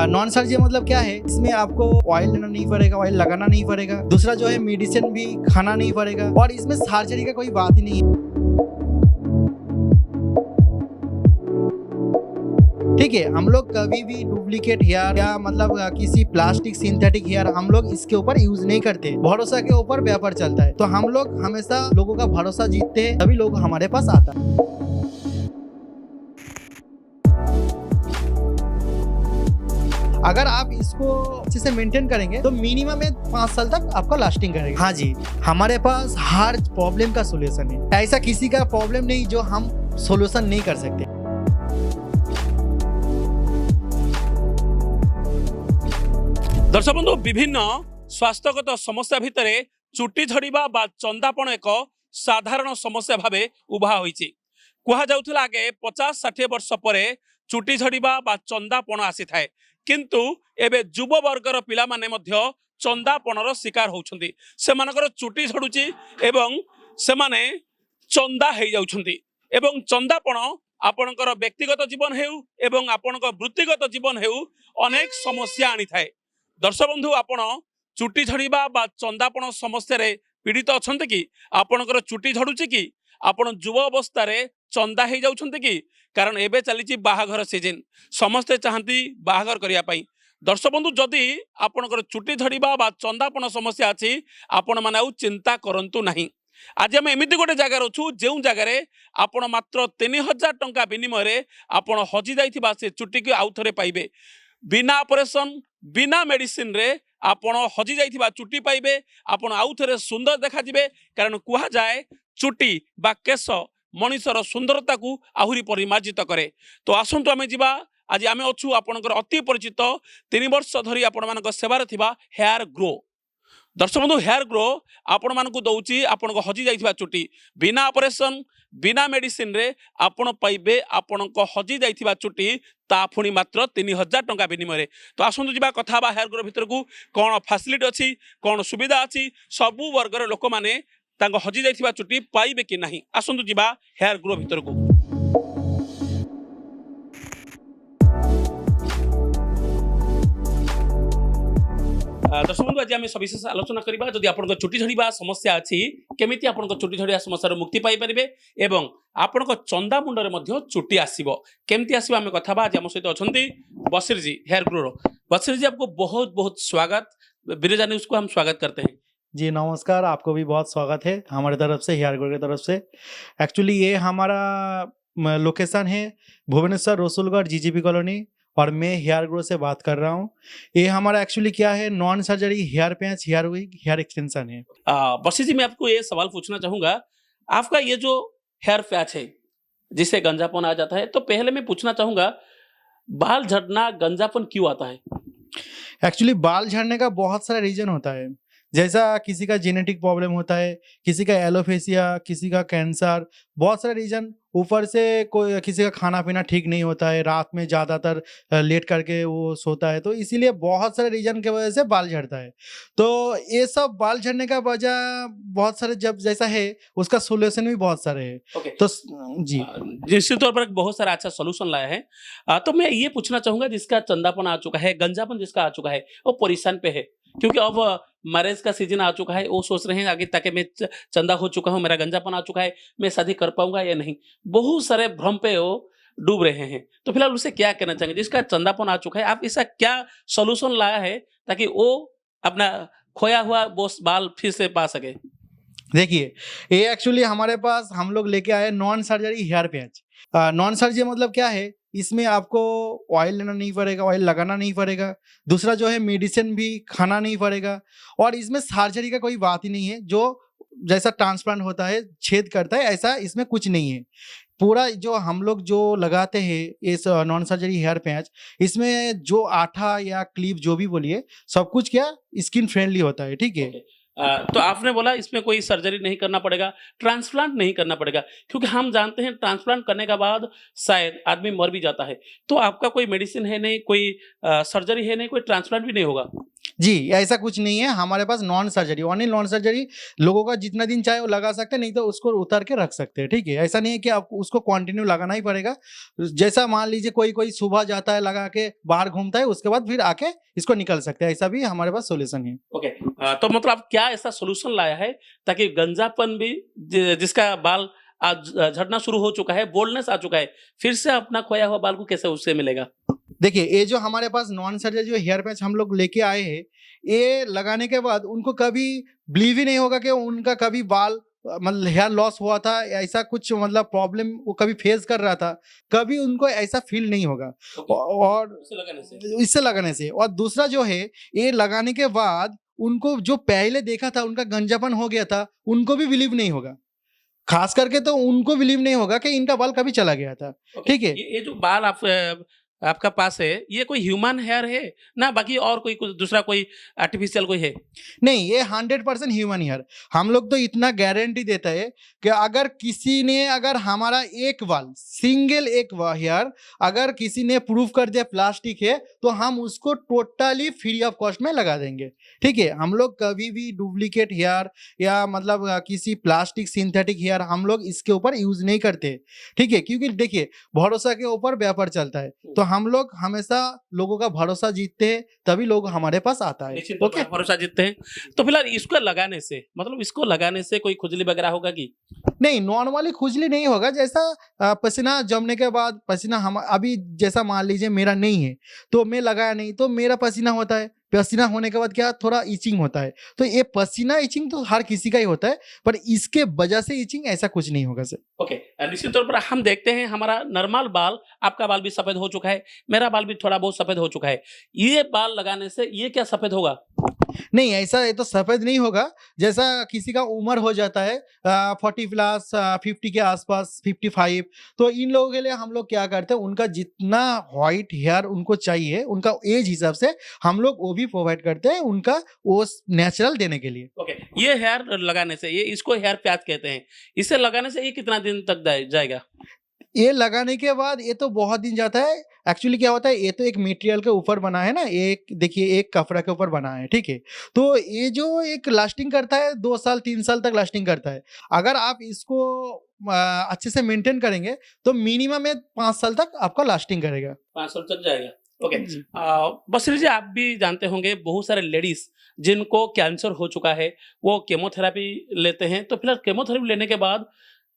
Non surgery मतलब क्या है, इसमें आपको ऑयल लेना नहीं पड़ेगा, ऑयल लगाना नहीं पड़ेगा। दूसरा जो है मेडिसिन भी खाना नहीं पड़ेगा, और इसमें सर्जरी का कोई बात ही नहीं है। ठीक है, हम लोग कभी भी डुप्लीकेट हेयर या मतलब किसी प्लास्टिक सिंथेटिक हेयर हम लोग इसके ऊपर यूज नहीं करते। भरोसा के ऊपर व्यापार चलता है, तो हम लोग हमेशा लोगों का भरोसा जीतते हैं, तभी लोग हमारे पास आता है। अगर आप इसको अच्छे से मेंटेन करेंगे तो मिनिमम में 5 साल तक आपका लास्टिंग करेगा। हाँ जी, हमारे पास हर प्रॉब्लम का सोल्यूशन है। ऐसा किसी का प्रॉब्लम नहीं जो हम सोल्यूशन नहीं कर सकते। दर्शक बंधु, विभिन्न स्वास्थ्यगत समस्या भितर चुटी झड़िबा बा चंदापण एक साधारण समस्या भावे उभा होईछि। कुहा जाउथला आगे 50-60 वर्ष परे चुटी झड़िबा बा चंदापण आसी थाए, किंतु एबे युव वर्गर पिला माने मध्य चंदापणर शिकार होउछन्ति। सेमानकर चुटी झड़ुछि एवं सेमाने चंदा हेइ जाउछन्ति, एवं चंदापण आपणकर व्यक्तिगत जीवन हेउ एवं आपणकर वृत्तिगत जीवन हेउ अनेक समस्या आनी थाए। दर्शक बंधु, आपण चुटी झड़िबा बा चंदापण समस्या रे पीड़ित अछन्ते कि? आपणकर चुटी झड़ुछि कि? आपण युव अवस्था रे चंदा हेइ जाउछन्ते कि? कारण एबे चलीछि बाहाघर सीजन, समस्ते चाहती बाहाघर करिया पई। दर्शक बंधु, जदि आपणकर चुटी झड़िबा बा चंदापण समस्या अछि, आपण माने आउ चिंता करंतु नाही। आज आम एमिति गोटे जगार अच्छु जो जगार आपण मात्र 3000 टंका विनिमय रे आपण हजि जाइथिबा से चुटी के आउ थरे पाइबे। बिना ऑपरेशन बिना मेडिसिन रे आपण हजि जाइथिबा चुटी पाइबे। आपण आउ थरे सुंदर देखा जिवे, कारण कुहा जाए चुटी बा केश मनुष्यर सुंदरता को आहुरी परिमार्जित करे। तो आसंतु आमे जिबा। आज आमे अच्छु आपणकर अति परिचित 3 वर्ष धरी आपण मानक सेवार थिबा हेयर ग्रो। दर्शक बंधु, हेयर ग्रो आपण मानकु दउची आपण को हजि जाइथिबा चुटी बिना ऑपरेशन बिना मेडिसिन रे आपण पाइबे। आपण को हजि जाइथिबा चुटी ता पुणी मात्र 3000 टंका विनिमय रे। तो आसंतु जिबा कथा बा हेयर ग्रो भितर को कोन फैसिलिटी अछि, कोन सुविधा अछि, सबु वर्गर लोक माने तांको हजि जाइथिबा चुटी पाइबे कि नाही। आसंतु जिबा हेयर ग्रो भितर को। दर्शक बंधु, आज आम सविशेष आलोचना करबा जदि आपन चुटी झड़िबा समस्या अछि, केमिति आपन चुटी झड़िया समस्या मुक्ति पाई परिबे एवं आपन चंदा मुंडरे मध्य चुटी आसीबो केमिति आसीबो। आम कथा बा। आज आम सहित अछंती बशीर जी, हेयर ग्रो रो। बशीर जी, आपको बहुत बहुत स्वागत। बिरजा न्यूज़ को हम स्वागत करते हैं। जी नमस्कार, आपको भी बहुत स्वागत है हमारे तरफ से, हेयर ग्रो की तरफ से। एक्चुअली ये हमारा लोकेशन है भुवनेश्वर रसूलगढ़ जीजीपी कॉलोनी, और मैं हेयर ग्रो से बात कर रहा हूँ। ये हमारा एक्चुअली क्या है, non surgery hair patch, hair wig, hair extension है। बशीर जी, मैं आपको ये सवाल पूछना चाहूंगा, आपका ये जो हेयर पैच है जिसे गंजापन आ जाता है, तो पहले मैं पूछना चाहूंगा बाल झड़ना गंजापन क्यों आता है? एक्चुअली बाल झड़ने का बहुत सारा रीजन होता है। जैसा किसी का जेनेटिक प्रॉब्लम होता है, किसी का एलोपेशिया, किसी का कैंसर, बहुत सारे रीजन। ऊपर से कोई किसी का खाना पीना ठीक नहीं होता है, रात में ज़्यादातर लेट करके वो सोता है, तो इसीलिए बहुत सारे रीजन की वजह से बाल झड़ता है। तो ये सब बाल झड़ने का वजह बहुत सारे जब जैसा है, उसका सोल्यूशन भी बहुत सारे है। Okay. तो जी निश्चित तौर पर बहुत सारा अच्छा सोल्यूशन लाया है। तो मैं ये पूछना चाहूंगा, जिसका चंदापन आ चुका है, गंजापन जिसका आ चुका है, वो परेशान पे है, क्योंकि अब मैरिज का सीजन आ चुका है। वो सोच रहे हैं आगे ताकि मैं चंदा हो चुका हूँ, मेरा गंजापन आ चुका है, मैं शादी कर पाऊंगा या नहीं। बहुत सारे भ्रम पे वो डूब रहे हैं। तो फिलहाल उसे क्या कहना चाहेंगे जिसका चंदापन आ चुका है? आप इसका क्या सोल्यूशन लाया है ताकि वो अपना खोया हुआ वो बाल फिर से पा सके? देखिए, ये एक्चुअली हमारे पास हम लोग लेके आए non surgery hair patch. Non surgery मतलब क्या है, इसमें आपको ऑयल लेना नहीं पड़ेगा, ऑयल लगाना नहीं पड़ेगा। दूसरा जो है मेडिसिन भी खाना नहीं पड़ेगा, और इसमें सर्जरी का कोई बात ही नहीं है। जो जैसा ट्रांसप्लांट होता है, छेद करता है, ऐसा इसमें कुछ नहीं है। पूरा जो हम लोग जो लगाते हैं इस नॉन सर्जरी हेयर पैच, इसमें जो आठा या क्लिप जो भी बोलिए, सब कुछ क्या स्किन फ्रेंडली होता है। ठीक है। तो आपने बोला इसमें कोई सर्जरी नहीं करना पड़ेगा, ट्रांसप्लांट नहीं करना पड़ेगा, क्योंकि हम जानते हैं ट्रांसप्लांट करने के बाद शायद आदमी मर भी जाता है। तो आपका कोई मेडिसिन है नहीं, कोई सर्जरी है नहीं, कोई ट्रांसप्लांट भी नहीं होगा? जी, ऐसा कुछ नहीं है हमारे पास non surgery, only non surgery लोगों का जितना दिन चाहे वो लगा सकते हैं, नहीं तो उसको उतार के रख सकते हैं, ठीक है? ऐसा नहीं है कि आपको उसको कंटिन्यू लगाना ही पड़ेगा। जैसा मान लीजिए कोई सुबह जाता है लगा के बाहर घूमता है, उसके बाद फिर आके इसको निकल सकते हैं, ऐसा भी हमारे पास सॉल्यूशन है। ओके। तो मतलब आप क्या ऐसा सॉल्यूशन लाया है ताकि गंजापन भी जिसका बाल आज झड़ना शुरू हो चुका है, बोल्डनेस आ चुका है, फिर से अपना खोया हुआ बाल को कैसे उससे मिलेगा? देखिए, ये जो हमारे पास नॉन सर्जरी जो हेयर पैच हम लोग लेके आए हैं, ये लगाने के बाद उनको कभी बिलीव ही नहीं होगा कि उनका कभी बाल मतलब हेयर लॉस हुआ था, या ऐसा कुछ मतलब प्रॉब्लम वो कभी फेस कर रहा था, कभी उनको ऐसा फील नहीं होगा। ओके। और उससे लगाने से? इससे लगाने से, और दूसरा जो है, ये लगाने के बाद उनको जो पहले देखा था उनका गंजापन हो गया था, उनको भी बिलीव नहीं होगा। खास करके तो उनको बिलीव नहीं होगा कि इनका बाल कभी चला गया था। ओके। ठीक है? ये जो बाल आपका पास है, ये कोई ह्यूमन हेयर है ना बाकी और कोई कुछ दूसरा कोई आर्टिफिशियल कोई है? नहीं, ये 100% ह्यूमन हेयर। हम लोग तो इतना गारंटी देता है कि अगर किसी ने अगर हमारा एक बाल सिंगल एक हेयर अगर किसी ने प्रूव कर दिया प्लास्टिक है, तो हम उसको टोटली फ्री ऑफ कॉस्ट में लगा देंगे। ठीक है? हम लोग कभी भी डुप्लीकेट हेयर या मतलब किसी प्लास्टिक सिंथेटिक हेयर हम लोग इसके ऊपर यूज नहीं करते। ठीक है? क्योंकि देखिए, भरोसा के ऊपर व्यापार चलता है, तो हम लोग हमेशा लोगों का भरोसा जीतते हैं, तभी लोग हमारे पास आता है। निश्चित तौर ओके? पर भरोसा जीतते हैं। तो फिलहाल इसको लगाने से मतलब इसको लगाने से कोई खुजली वगैरह होगा कि? नहीं, नॉर्मली खुजली नहीं होगा। जैसा पसीना जमने के बाद पसीना हम अभी जैसा मान लीजिए मेरा नहीं है, तो मैं लगाया नहीं, तो मेरा पसीना होता है। पसीना होने के बाद क्या थोड़ा इचिंग होता है। तो ये पसीना इचिंग तो हर किसी का ही होता है, पर इसके वजह से इचिंग ऐसा कुछ नहीं होगा सर। ओके। निश्चित तौर पर हम देखते हैं हमारा नॉर्मल बाल, आपका बाल भी सफेद हो चुका है, मेरा बाल भी थोड़ा बहुत सफेद हो चुका है। ये बाल लगाने से ये क्या सफेद होगा? नहीं, ऐसा ये तो सफ़ेद नहीं होगा। जैसा किसी का उम्र हो जाता है 40 प्लस 50 के आसपास 55, तो इन लोगों के लिए हम लोग क्या करते हैं, उनका जितना व्हाइट हेयर उनको चाहिए, उनका एज हिसाब से हम लोग वो भी प्रोवाइड करते हैं, उनका वो नेचुरल देने के लिए। ओके। ये हेयर लगाने से ये इसको हेयर पैच कहते हैं। इसे लगाने से ये कितना दिन तक जाएगा? ये लगाने के बाद ये तो बहुत दिन जाता है। एक्चुअली क्या होता है, ये तो एक मटेरियल के ऊपर बना है ना, एक देखिए एक कपड़ा के ऊपर बना है, ठीक है? तो ये जो एक लास्टिंग करता है 2 साल 3 साल तक लास्टिंग करता है। अगर आप इसको अच्छे से मेंटेन करेंगे, तो मिनिमम में 5 साल तक आपका लास्टिंग करेगा। 5 साल तक जाएगा। ओके। जी। बसरी जी, आप भी जानते होंगे बहुत सारे लेडीज जिनको कैंसर हो चुका है, वो केमोथेरेपी लेते हैं। तो फिलहाल केमोथेरेपी लेने के बाद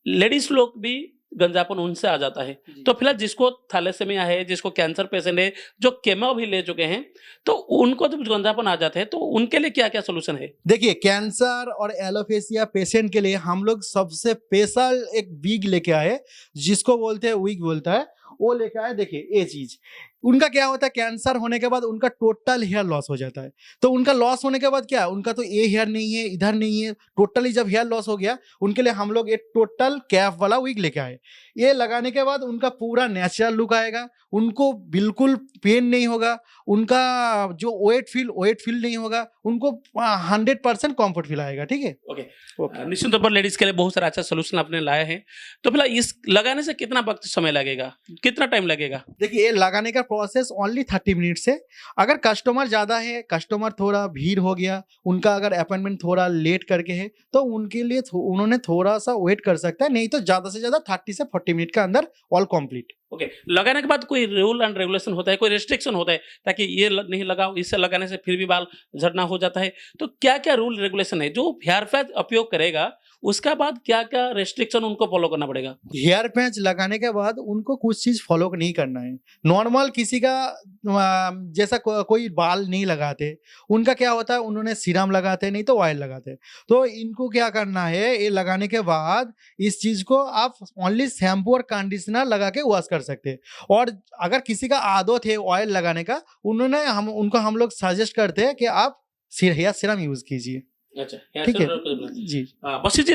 लेडीज लोग भी गंजापन उनसे आ जाता है। तो फिलहाल जिसको थैलेसेमिया है, जिसको कैंसर पेशेंट है, जो केमो भी ले चुके हैं, तो उनको जब गंजापन आ जाता है, तो उनके लिए क्या-क्या सॉल्यूशन है? देखिए, कैंसर और एलोपेशिया पेशेंट के लिए हम लोग सबसे स्पेशल एक विग लेके आए, जिसको बोलते हैं विग बोलता है, वो लेके आए। देखिए ये चीज़, उनका क्या होता है, कैंसर होने के बाद उनका टोटल हेयर लॉस हो जाता है। तो उनका लॉस होने के बाद क्या है, उनका तो ये हेयर नहीं है, इधर नहीं है, टोटली जब हेयर लॉस हो गया, उनके लिए हम लोग एक टोटल कैप वाला विग लेके आए। ये लगाने के बाद उनका पूरा नेचुरल लुक आएगा, उनको बिल्कुल पेन नहीं होगा, उनका जो वेट फील नहीं होगा, उनको 100% कम्फर्ट फील आएगा। ठीक है? ओके। ओके। निश्चित तौर पर लेडीज के लिए बहुत सारा अच्छा सॉल्यूशन आपने लाया है। तो फिलहाल इस लगाने से कितना वक्त समय लगेगा? कितना टाइम लगेगा? देखिए, ये लगाने का प्रोसेस ओनली 30 मिनट्स है। अगर कस्टमर ज़्यादा है, कस्टमर थोड़ा भीड़ हो गया, उनका अगर अपॉइंटमेंट थोड़ा लेट करके है, तो उनके लिए उन्होंने थोड़ा-सा वेट कर सकता है, नहीं तो ज़्यादा से ज़्यादा 30 से 40 मिनट के अंदर ऑल कंप्लीट। ओके। लगाने के बाद कोई रूल एंड रेगुलेशन होता है, कोई रिस्ट्रिक्शन होता है ताकि ये नहीं लगाओ, इससे लगाने से फिर भी बाल झड़ना हो जाता है। तो क्या-क्या रूल रेगुलेशन है जो हेयर पैच उपयोग करेगा, उसका बाद क्या-क्या रिस्ट्रिक्शन उनको फॉलो करना पड़ेगा? हेयर पैच लगाने के बाद उनको कुछ चीज़ फ़ॉलो नहीं करना है। नॉर्मल किसी का जैसा कोई बाल नहीं लगाते, उनका क्या होता है, उन्होंने सीरम लगाते हैं, नहीं तो ऑयल लगाते हैं। तो इनको क्या करना है, ये लगाने के बाद इस चीज़ को आप ओनली शैम्पू और कंडीशनर लगा के वॉश कर सकते हैं। और अगर किसी का आदत है ऑयल लगाने का, उनको हम लोग सजेस्ट करते हैं कि आप हेयर सीरम यूज़ कीजिए। अच्छा, हेयर ठीक है? सीरम। जी। बशीर जी,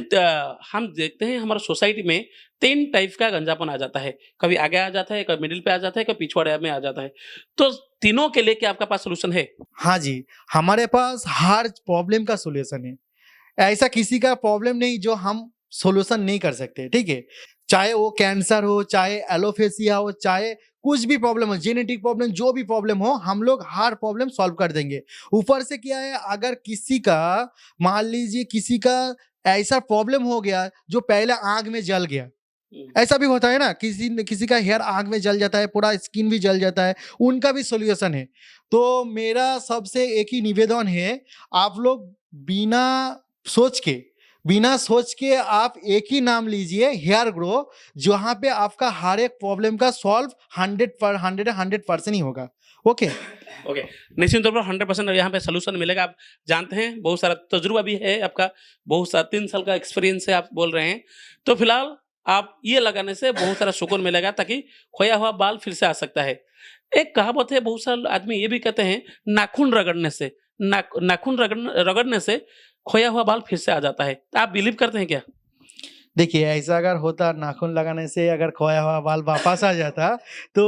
हम देखते हैं हमारे सोसाइटी में 3 टाइप का गंजापन आ जाता है। कभी आगे आ जाता है, कभी मिडिल पे आ जाता है, कभी पिछवाड़े में आ जाता है। तो तीनों के लिए क्या आपका पास सॉल्यूशन है? हाँ जी, हमारे पास हर प्रॉब्लम का सॉल्यूशन है। ऐसा किसी का प्रॉब्लम नहीं जो हम सॉल्यूशन नहीं कर सकते, ठीक है? चाहे वो कैंसर हो, चाहे एलोपेशिया हो, चाहे कुछ भी प्रॉब्लम हो, जेनेटिक प्रॉब्लम, जो भी प्रॉब्लम हो, हम लोग हर प्रॉब्लम सॉल्व कर देंगे। ऊपर से क्या है, अगर किसी का मान लीजिए किसी का ऐसा प्रॉब्लम हो गया जो पहले आग में जल गया, ऐसा भी होता है ना, किसी का हेयर आग में जल जाता है, पूरा स्किन भी जल जाता है, उनका भी सॉल्यूशन है। तो मेरा सबसे एक ही निवेदन है, आप लोग बिना सोच के आप एक ही नाम लीजिए, हेयर ग्रो, जहाँ पे आपका हर एक प्रॉब्लम का सॉल्व 100% ही होगा। ओके। ओके, निश्चित तौर पर 100% यहाँ पे सोल्यूशन मिलेगा। आप जानते हैं, बहुत सारा तजुर्बा भी है आपका, बहुत सारा 3 साल का एक्सपीरियंस है, आप बोल रहे हैं। तो फिलहाल आप ये लगाने से बहुत सारा सुकून मिलेगा, ताकि खोया हुआ बाल फिर से आ सकता है। एक कहावत है, बहुत सारे आदमी ये भी कहते हैं, नाखून रगड़ने से रगड़ने से खोया हुआ बाल फिर से आ जाता है। तो आप बिलीव करते हैं क्या? देखिए, ऐसा अगर होता, नाखून लगाने से अगर खोया हुआ बाल वापस आ जाता, तो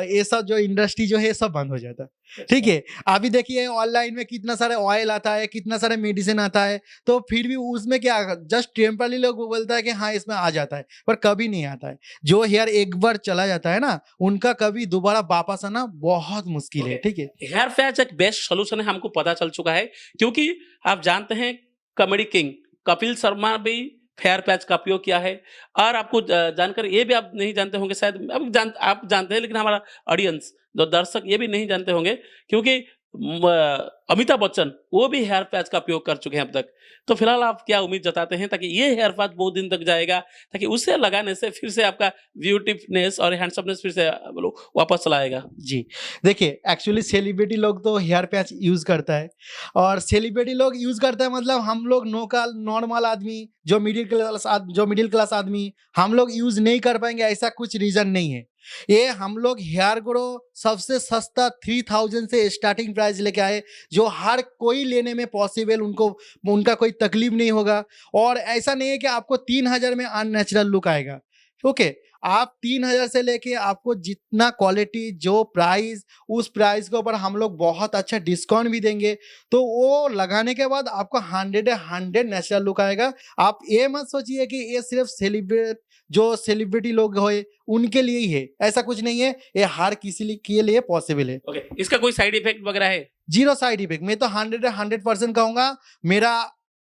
ये सब जो इंडस्ट्री जो है सब बंद हो जाता। ठीक है, अभी देखिए ऑनलाइन में कितना सारा ऑयल आता है, कितना सारा मेडिसिन आता है, तो फिर भी उसमें क्या, जस्ट टेम्परली लोग बोलता है कि हाँ इसमें आ जाता है, पर कभी नहीं आता है। जो हेयर एक बार चला जाता है ना, उनका कभी दोबारा वापस आना बहुत मुश्किल है। ठीक है, हेयर पैच एक बेस्ट सोल्यूशन है, हमको पता चल चुका है, क्योंकि आप जानते हैं कॉमेडी किंग कपिल शर्मा भी फेयर पैच का उपयोग किया है। और आपको जानकर ये भी आप नहीं जानते होंगे, शायद आप जानते हैं, लेकिन हमारा ऑडियंस, जो दर्शक, ये भी नहीं जानते होंगे, क्योंकि अमिताभ बच्चन वो भी हेयर पैच का उपयोग कर चुके हैं अब तक। तो फिलहाल आप क्या उम्मीद जताते हैं, ताकि ये हेयर पैच बहुत दिन तक जाएगा, ताकि उसे लगाने से फिर से आपका ब्यूटीनेस और हैंडसमनेस फिर से वापस चला आएगा? जी। देखिए, एक्चुअली सेलिब्रिटी लोग तो हेयर पैच यूज़ करता है, और सेलिब्रिटी लोग यूज़ करता है मतलब हम लोग नॉर्मल आदमी, जो मिडिल क्लास आदमी, हम लोग यूज़ नहीं कर पाएँगे, ऐसा कुछ रीज़न नहीं है। ये हम लोग हेयर ग्रो सबसे सस्ता 3000 से स्टार्टिंग प्राइस लेके आए, जो हर कोई लेने में पॉसिबल, उनका कोई तकलीफ नहीं होगा। और ऐसा नहीं है कि आपको 3000 में अननेचुरल लुक आएगा। ओके, आप 3000 से लेके आपको जितना क्वालिटी, जो प्राइस, उस प्राइस के ऊपर हम लोग बहुत अच्छा डिस्काउंट भी देंगे। तो वो लगाने के बाद आपको 100 नेचुरल लुक आएगा। आप ये मत सोचिए कि ये सिर्फ सेलिब्रिटी लोग होए उनके लिए ही है, ऐसा कुछ नहीं है, ये हर किसी के लिए पॉसिबल है। ओके, इसका कोई साइड इफेक्ट वगैरह है? जीरो साइड इफेक्ट, मैं तो 100% कहूँगा। मेरा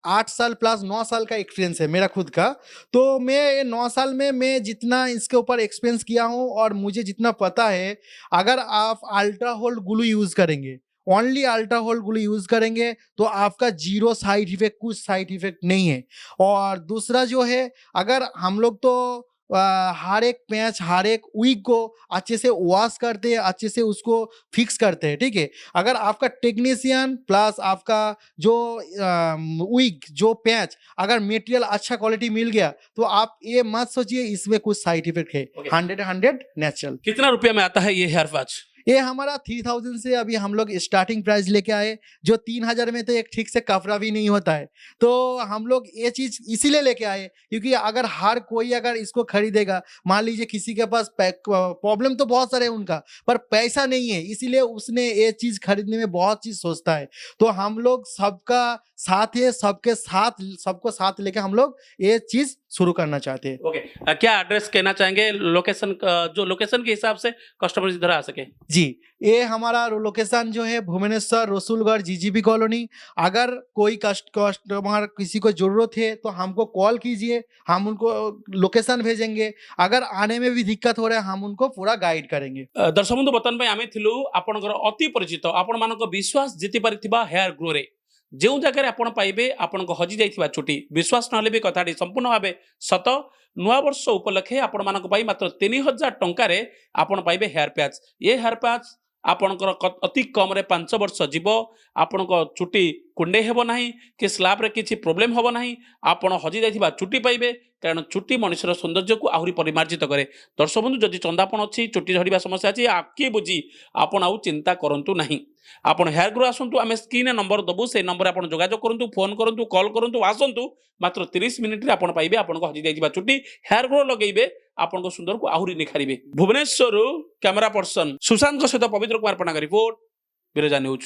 8 साल प्लस 9 साल का एक्सपीरियंस है मेरा खुद का। तो मैं ये 9 साल में मैं जितना इसके ऊपर एक्सपीरियंस किया हूँ और मुझे जितना पता है, अगर आप अल्ट्रा होल्ड ग्लू यूज़ करेंगे, only ultra hold glue use करेंगे, तो आपका जीरो साइड इफेक्ट, कुछ साइड इफेक्ट नहीं है। और दूसरा जो है, अगर हम लोग तो हर एक पैच, हर एक विग को अच्छे से वॉश करते हैं, अच्छे से उसको फिक्स करते हैं। ठीक है, अगर आपका टेक्नीशियन प्लस आपका जो विग, जो पैच, अगर मटेरियल अच्छा क्वालिटी मिल गया, तो आप ये मत सोचिए इसमें कुछ साइड इफेक्ट है। 100 नेचुरल। कितना रुपया में आता है ये हेयर पैच? ये हमारा 3000 से अभी हम लोग स्टार्टिंग प्राइस लेके आए, जो 3000 में तो एक ठीक से कपड़ा भी नहीं होता है। तो हम लोग ये चीज़ इसीलिए लेके आए, क्योंकि अगर हर कोई अगर इसको खरीदेगा, मान लीजिए किसी के पास प्रॉब्लम तो बहुत सारे हैं उनका, पर पैसा नहीं है, इसीलिए उसने ये चीज़ खरीदने में बहुत चीज़ सोचता है। तो हम लोग सबका साथ है, सबको साथ लेके हम लोग ये चीज़ शुरू करना चाहते हैं। ओके, क्या एड्रेस कहना चाहेंगे, लोकेशन, जो लोकेशन के हिसाब से कस्टमर इधर आ सके? जी, ये हमारा लोकेशन जो है भुवनेश्वर रसूलगढ़ जीजीबी कॉलोनी। अगर कोई कस्टमर, किसी को ज़रूरत है तो हमको कॉल कीजिए, हम उनको लोकेशन भेजेंगे। अगर आने में भी दिक्कत हो रहा है, हम उनको पूरा गाइड करेंगे। दर्शक बंधु, बर्तमान पे आमे थिलु आपनकर अति परिचित, आपण मानक विश्वास जीति परिथिबा हेयर ग्रो रे, जो जगह आपण पाइबे आपण हजि जाइथिबा छुट्टी, विश्वास नहले भी कथाटी संपूर्ण भावे सत। नुआ वर्ष उपलक्षे आपण मानक पाई मात्र 3000 टंका रे आपण पाइबे हेयर पैच। ये हेयर पैच आपणकर अति कम रे 5 वर्ष जीव, आपणक चुटी कुंडे हेबो नाही कि स्लैब रे किछि प्रॉब्लम हेबो नाही, आपण हजि जाइथिबा चुटी पाइबे, कारण चुटी मनुष्यर सौंदर्य को आहुरी परिमार्जित करे। दर्शक बंधु, जदि चंदापण अच्छी, चुटी झड़िबा समस्या अच्छी, आखि बुझी आपण आउ चिंता करंतु नहीं। आपण हेयर ग्रो आसंतु, आमे स्क्रीन नंबर दबु, से नंबर आपण जोगाजोग करंतु, फोन करंतु, कॉल करंतु, आसंतु। मात्र 30 मिनिट रे आपण पाइबे आपण हजि जाइथिबा चुटी। हेयर ग्रो लगेइबे, आपण को सुंदर को आहुरी निखारिबे। भुवनेश्वर कैमरा पर्सन सुशांत सहित पवित्र कुमार पणाका रिपोर्ट, बिरजा न्यूज।